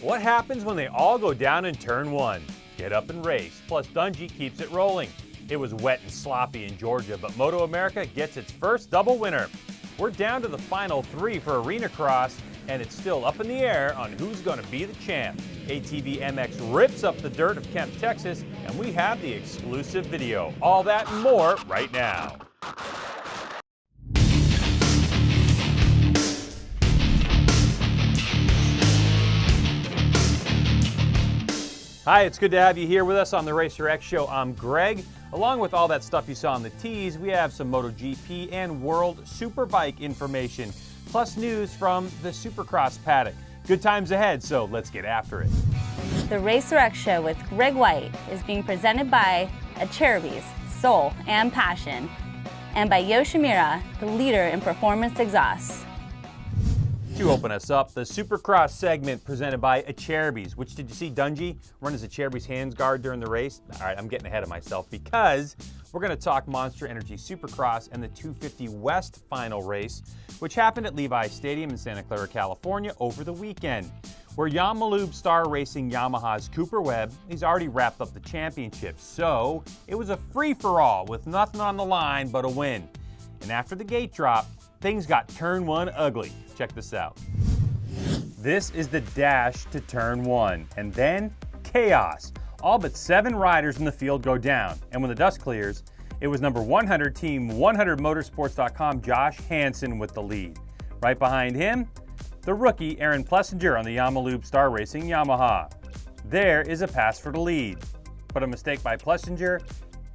What happens when they all go down in turn one? Get up and race, plus Dungey keeps it rolling. It was wet and sloppy in Georgia, but Moto America gets its first double winner. We're down to the final three for Arena Cross, and it's still up in the air on who's going to be the champ. ATV MX rips up the dirt of Kemp, Texas, and we have the exclusive video. All that and more right now. Hi, it's good to have you here with us on the Racer X Show. I'm Greg. Along with all that stuff you saw on the tees, we have some MotoGP and World Superbike information, plus news from the Supercross paddock. Good times ahead, so let's get after it. The Racer X Show with Greg White is being presented by Acerbis, Soul and Passion, and by Yoshimura, the leader in performance exhausts. To open us up, the Supercross segment presented by Acerbis, which did you see Dungey run his Acerbis hands guard during the race? All right, I'm getting ahead of myself because we're going to talk Monster Energy Supercross and the 250 West final race, which happened at Levi Stadium in Santa Clara, California over the weekend, where Yamalube Star Racing Yamaha's Cooper Webb, he's already wrapped up the championship. So it was a free-for-all with nothing on the line but a win. And after the gate drop, things got turn one ugly. Check this out. This is the dash to turn one, and then chaos. All but 7 riders in the field go down, and when the dust clears, it was number 100 Team 100motorsports.com Josh Hansen with the lead. Right behind him, the rookie Aaron Plessinger on the Yamalube Star Racing Yamaha. There is a pass for the lead, but a mistake by Plessinger.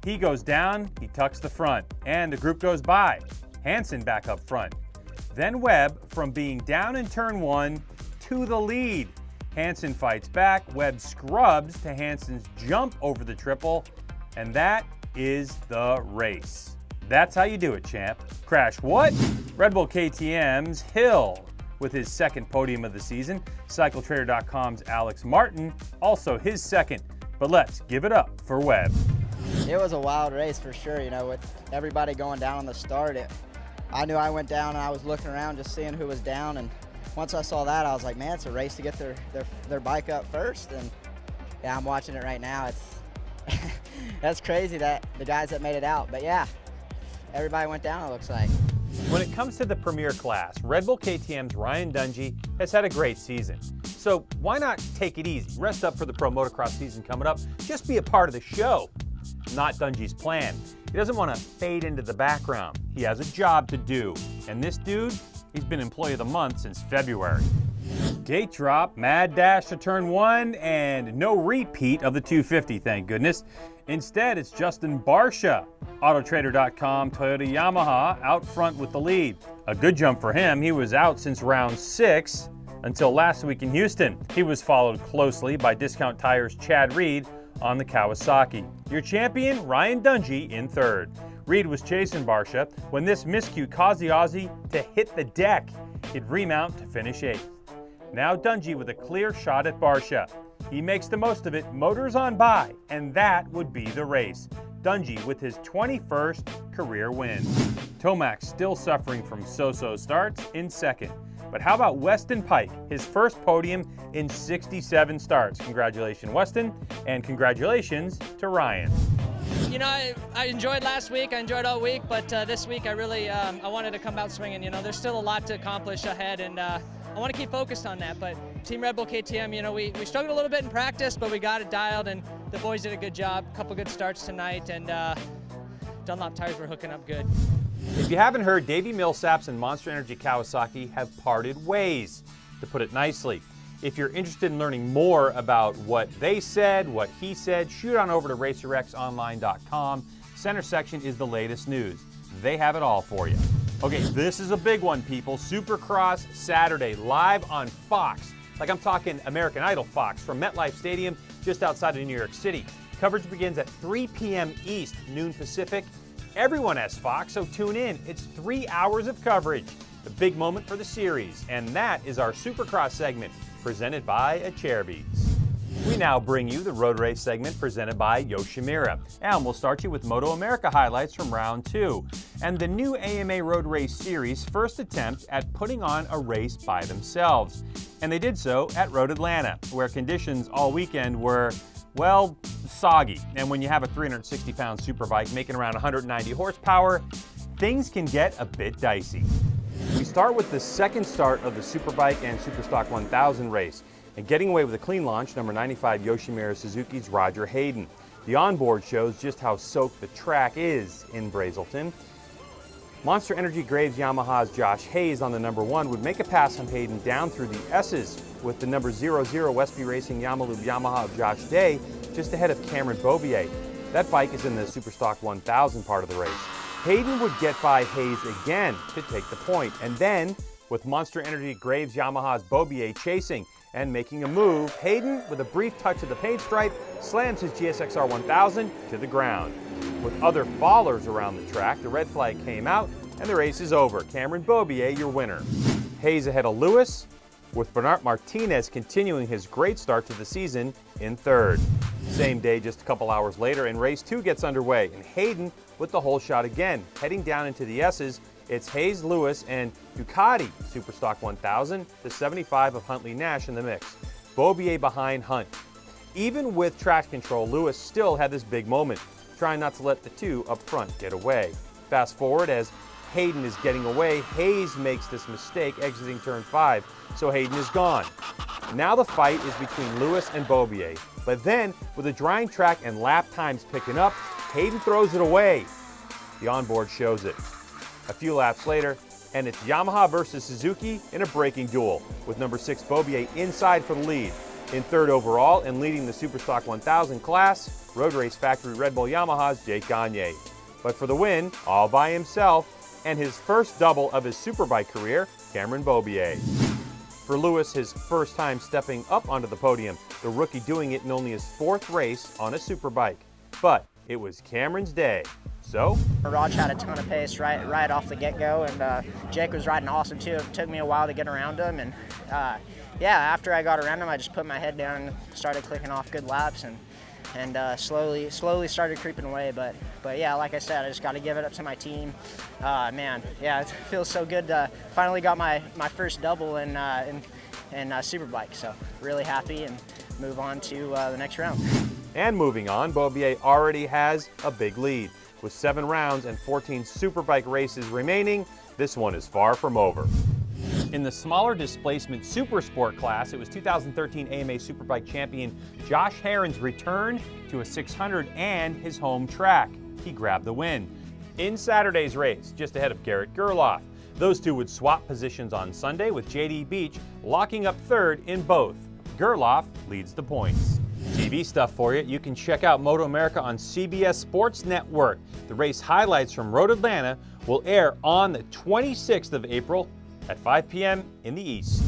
He goes down, he tucks the front, and the group goes by. Hansen back up front. Then Webb from being down in turn one to the lead. Hansen fights back, Webb scrubs to Hansen's jump over the triple, and that is the race. That's how you do it, champ. Crash what? Red Bull KTM's Hill with his second podium of the season. CycleTrader.com's Alex Martin, also his second. But let's give it up for Webb. It was a wild race for sure, you know, with everybody going down on the start. I knew I went down and I was looking around just seeing who was down, and once I saw that I was like, man, it's a race to get their bike up first. And yeah, I'm watching it right now. It's that's crazy that the guys that made it out, but yeah, everybody went down, it looks like. When it comes to the Premier class, Red Bull KTM's Ryan Dungey has had a great season. So why not take it easy, rest up for the Pro Motocross season coming up, just be a part of the show. Not Dungey's plan. He doesn't want to fade into the background. He has a job to do. And this dude, he's been Employee of the Month since February. Gate drop, mad dash to turn one, and no repeat of the 250, thank goodness. Instead, it's Justin Barcia, Autotrader.com Toyota Yamaha, out front with the lead. A good jump for him. He was out since round 6 until last week in Houston. He was followed closely by Discount Tires' Chad Reed on the Kawasaki. Your champion, Ryan Dungey, in third. Reed was chasing Barcia when this miscue caused the Aussie to hit the deck. He'd remount to finish 8th. Now Dungey with a clear shot at Barcia. He makes the most of it, motors on by, and that would be the race. Dungey with his 21st career win. Tomac still suffering from so-so starts in second. But how about Weston Pike, his first podium in 67 starts? Congratulations, Weston, and congratulations to Ryan. You know, I enjoyed last week, I enjoyed all week, but this week I really I wanted to come out swinging. You know, there's still a lot to accomplish ahead, and I want to keep focused on that. But Team Red Bull KTM, you know, we struggled a little bit in practice, but we got it dialed, and the boys did a good job. A couple good starts tonight, and Dunlop tires were hooking up good. If you haven't heard, Davey Millsaps and Monster Energy Kawasaki have parted ways, to put it nicely. If you're interested in learning more about what they said, what he said, shoot on over to RacerXOnline.com. Center section is the latest news. They have it all for you. Okay, this is a big one, people. Supercross Saturday, live on Fox. Like I'm talking American Idol Fox from MetLife Stadium, just outside of New York City. Coverage begins at 3 p.m. East, noon Pacific. Everyone has Fox, so tune in. It's 3 hours of coverage. The big moment for the series, and that is our Supercross segment, presented by Acerbis. We now bring you the road race segment presented by Yoshimura. And we'll start you with Moto America highlights from round 2 and the new AMA Road Race Series' first attempt at putting on a race by themselves. And they did so at Road Atlanta, where conditions all weekend were, well, soggy. And when you have a 360-pound superbike making around 190 horsepower, things can get a bit dicey. We start with the second start of the Superbike and Superstock 1000 race. And getting away with a clean launch, number 95 Yoshimura Suzuki's Roger Hayden. The onboard shows just how soaked the track is in Brazelton. Monster Energy Graves Yamaha's Josh Hayes on the number 1 would make a pass on Hayden down through the S's with the number 00 Westby Racing Yamalube Yamaha of Josh Day just ahead of Cameron Beaubier. That bike is in the Superstock 1000 part of the race. Hayden would get by Hayes again to take the point, and then with Monster Energy Graves Yamaha's Beaubier chasing and making a move, Hayden, with a brief touch of the paint stripe, slams his GSXR 1000 to the ground. With other fallers around the track, the red flag came out and the race is over. Cameron Beaubier, your winner. Hayes ahead of Lewis, with Bernard Martinez continuing his great start to the season in third. Same day, just a couple hours later, and race 2 gets underway, and Hayden with the whole shot again. Heading down into the S's, it's Hayes, Lewis, and Ducati Superstock 1000, the 75 of Huntley Nash in the mix. Beaubier behind Hunt. Even with traction control, Lewis still had this big moment, trying not to let the two up front get away. Fast forward, as Hayden is getting away, Hayes makes this mistake exiting turn 5, so Hayden is gone. Now the fight is between Lewis and Beaubier, but then with the drying track and lap times picking up, Hayden throws it away. The onboard shows it. A few laps later, and it's Yamaha versus Suzuki in a braking duel, with number 6 Beaubier inside for the lead. In third overall and leading the Superstock 1000 class, Road Race Factory Red Bull Yamaha's Jake Gagne. But for the win, all by himself, and his first double of his Superbike career, Cameron Beaubier. For Lewis, his first time stepping up onto the podium, the rookie doing it in only his 4th race on a Superbike. But it was Cameron's day. So? Raj had a ton of pace right off the get-go, and Jake was riding awesome too. It took me a while to get around him, and yeah, after I got around him, I just put my head down and started clicking off good laps, and slowly started creeping away. But yeah, like I said, I just got to give it up to my team. Man, yeah, it feels so good to finally got my first double in Superbike. So really happy, and move on to the next round. And moving on, Beaubier already has a big lead. With 7 rounds and 14 Superbike races remaining, this one is far from over. In the smaller displacement Super Sport class, it was 2013 AMA Superbike champion Josh Herrin's return to a 600 and his home track. He grabbed the win. In Saturday's race, just ahead of Garrett Gerloff, those two would swap positions on Sunday, with JD Beach locking up third in both. Gerloff leads the points. TV stuff for you. You can check out Moto America on CBS Sports Network. The race highlights from Road Atlanta will air on the 26th of April at 5 p.m. in the East.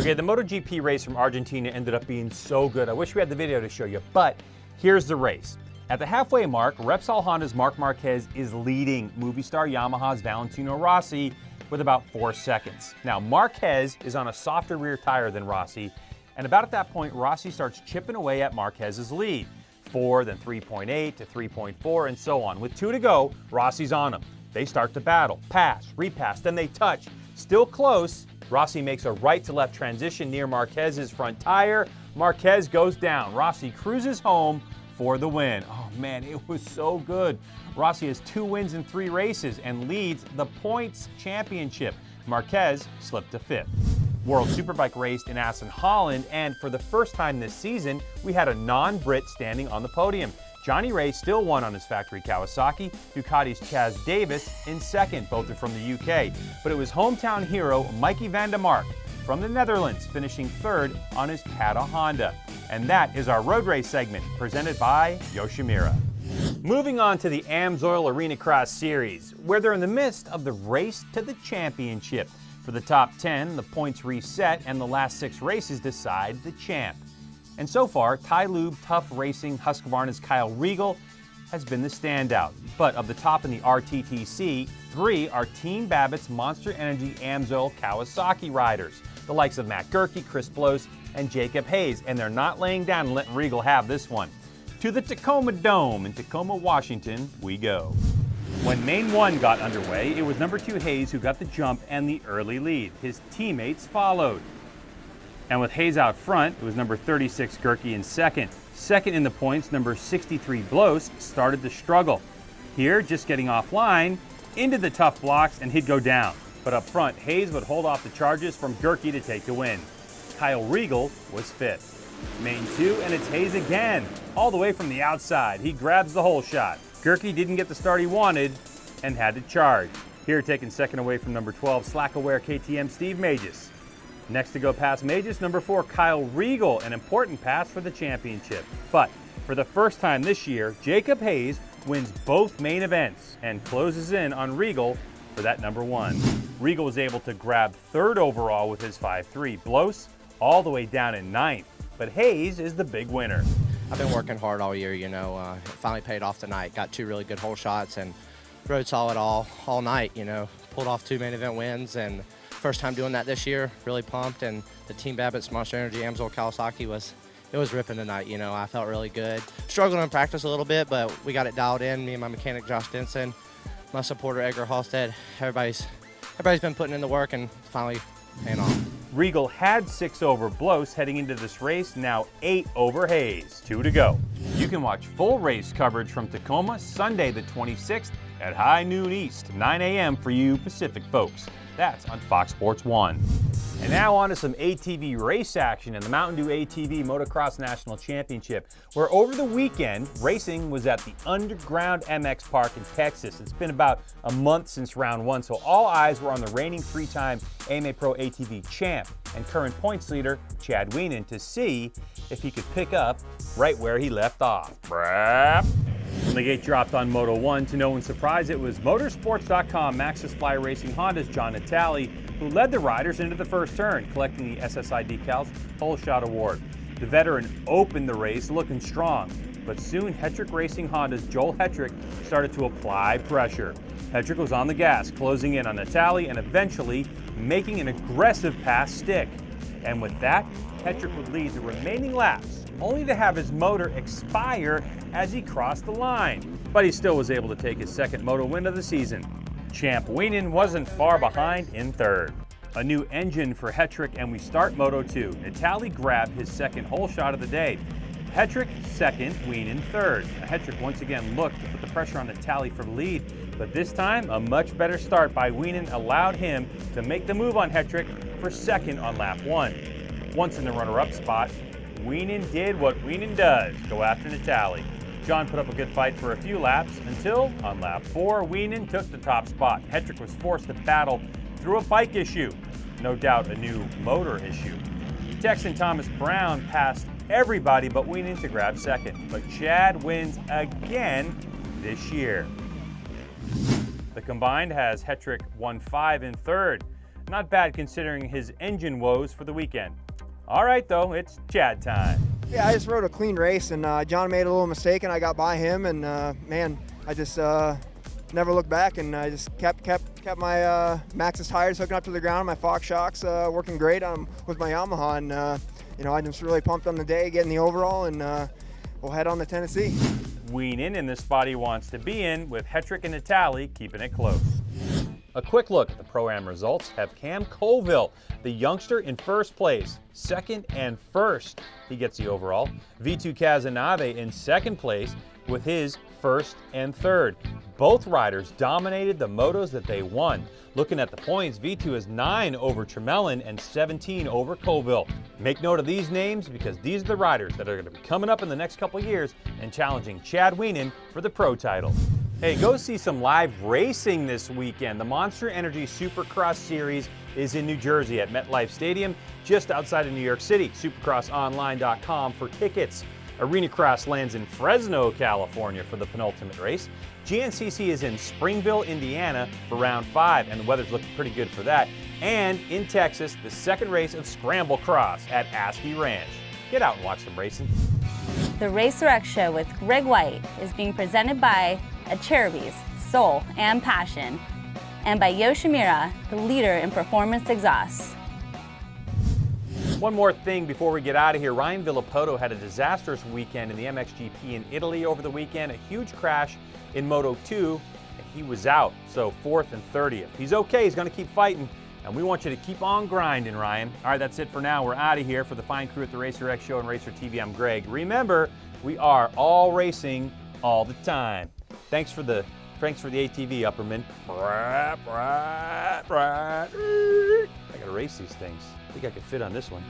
Okay, the MotoGP race from Argentina ended up being so good. I wish we had the video to show you, but here's the race. At the halfway mark, Repsol Honda's Marc Marquez is leading Movistar Yamaha's Valentino Rossi with about 4 seconds. Now, Marquez is on a softer rear tire than Rossi, and about at that point, Rossi starts chipping away at Marquez's lead. 4, then 3.8 to 3.4, and so on. With 2 to go, Rossi's on him. They start to battle, pass, repass, then they touch. Still close, Rossi makes a right-to-left transition near Marquez's front tire. Marquez goes down. Rossi cruises home for the win. Oh man, it was so good. Rossi has 2 wins in 3 races and leads the points championship. Marquez slipped to 5th. World Superbike raced in Assen, Holland, and for the first time this season, we had a non-Brit standing on the podium. Johnny Ray still won on his factory Kawasaki, Ducati's Chaz Davis in second, both are from the UK. But it was hometown hero Mikey van der Mark from the Netherlands finishing third on his Tata Honda. And that is our road race segment presented by Yoshimura. Moving on to the AMSOIL Arena Cross Series, where they're in the midst of the race to the championship. For the top 10, the points reset and the last 6 races decide the champ. And so far, Ty Lube Tough Racing Husqvarna's Kyle Regal has been the standout. But of the top in the RTTC, 3 are Team Babbitt's Monster Energy AMSOIL Kawasaki riders, the likes of Matt Gerke, Chris Blows, and Jacob Hayes, and they're not laying down and letting Regal have this one. To the Tacoma Dome in Tacoma, Washington, we go. When Main 1 got underway, it was number 2 Hayes who got the jump and the early lead. His teammates followed. And with Hayes out front, it was number 36 Gerke in second. Second in the points, number 63 Blos started to struggle. Here, just getting offline, into the tough blocks, and he'd go down. But up front, Hayes would hold off the charges from Gerke to take the win. Kyle Riegel was fifth. Main 2, and it's Hayes again, all the way from the outside. He grabs the hole shot. Gerke didn't get the start he wanted and had to charge. Here, taking second away from number 12, slack-aware KTM Steve Mages. Next to go past Mages, number 4, Kyle Riegel, an important pass for the championship. But for the first time this year, Jacob Hayes wins both main events and closes in on Riegel for that number 1. Riegel was able to grab third overall with his 5.3. Blos all the way down in ninth. But Hayes is the big winner. I've been working hard all year, it finally paid off tonight. Got 2 really good hole shots and rode solid all night, Pulled off 2 main event wins, and first time doing that this year. Really pumped, and the Team Babbitt's Monster Energy Amsoil Kawasaki was ripping tonight, I felt really good. Struggling in practice a little bit, but we got it dialed in. Me and my mechanic Josh Denson, my supporter Edgar Halstead, everybody's been putting in the work and finally paying off. Riegel had 6 over Blos heading into this race, now 8 over Hayes. 2 to go. You can watch full race coverage from Tacoma Sunday the 26th at high noon East, 9 a.m. for you Pacific folks. That's on Fox Sports 1. And now on to some ATV race action in the Mountain Dew ATV Motocross National Championship, where over the weekend, racing was at the Underground MX Park in Texas. It's been about a month since round 1, so all eyes were on the reigning 3-time AMA Pro ATV champ and current points leader, Chad Wienen, to see if he could pick up right where he left off. Brap. When the gate dropped on Moto 1, to no one's surprise, it was Motorsports.com Maxxis Fly Racing Honda's John Natale who led the riders into the first turn, collecting the SSI Decals Hole Shot Award. The veteran opened the race looking strong, but soon Hetrick Racing Honda's Joel Hetrick started to apply pressure. Hetrick was on the gas, closing in on Natale and eventually making an aggressive pass stick. And with that, Hetrick would lead the remaining laps, only to have his motor expire as he crossed the line. But he still was able to take his second moto win of the season. Champ Wienen wasn't far behind in third. A new engine for Hetrick, and we start Moto 2. Natale grabbed his second hole shot of the day. Hetrick second, Wienen third. Hetrick once again looked to put the pressure on Natale for the lead, but this time a much better start by Wienen allowed him to make the move on Hetrick for second on lap 1. Once in the runner-up spot, Wienen did what Wienen does, go after Natale. John put up a good fight for a few laps until, on lap 4, Wienen took the top spot. Hetrick was forced to battle through a bike issue, no doubt a new motor issue. Texan Thomas Brown passed everybody but Wienen to grab second, but Chad wins again this year. The combined has Hetrick 1-5 in third. Not bad considering his engine woes for the weekend. All right, though, it's Chad time. Yeah, I just rode a clean race, and John made a little mistake, and I got by him, and man, I just never looked back, and I just kept my Maxxis tires hooking up to the ground, my Fox shocks working great with my Yamaha, and I'm just really pumped on the day, getting the overall, and we'll head on to Tennessee. Wienen in the spot he wants to be in, with Hetrick and Natale keeping it close. A quick look at the Pro-Am results have Cam Colville, the youngster, in first place. Second and first, he gets the overall. V2 Cazenave in second place with his first and third. Both riders dominated the motos that they won. Looking at the points, V2 is 9 over Tremelin and 17 over Colville. Make note of these names because these are the riders that are going to be coming up in the next couple years and challenging Chad Wienen for the pro title. Hey, go see some live racing this weekend. The Monster Energy Supercross Series is in New Jersey at MetLife Stadium, just outside of New York City. Supercrossonline.com for tickets. Arena Cross lands in Fresno, California for the penultimate race. GNCC is in Springville, Indiana for round 5, and the weather's looking pretty good for that. And in Texas, the second race of Scramble Cross at Askey Ranch. Get out and watch some racing. The Racer X Show with Greg White is being presented by Acerbis, Soul and Passion, and by Yoshimura, the leader in performance exhausts. One more thing before we get out of here. Ryan Villopoto had a disastrous weekend in the MXGP in Italy over the weekend. A huge crash in Moto 2, and he was out, so 4th and 30th. He's okay, he's going to keep fighting, and And we want you to keep on grinding, Ryan. All right, that's it for now. We're out of here. For the fine crew at the Racer X Show and Racer TV, I'm Greg. Remember, we are all racing all the time. Thanks for the ATV, Upperman. I gotta race these things. I think I could fit on this one.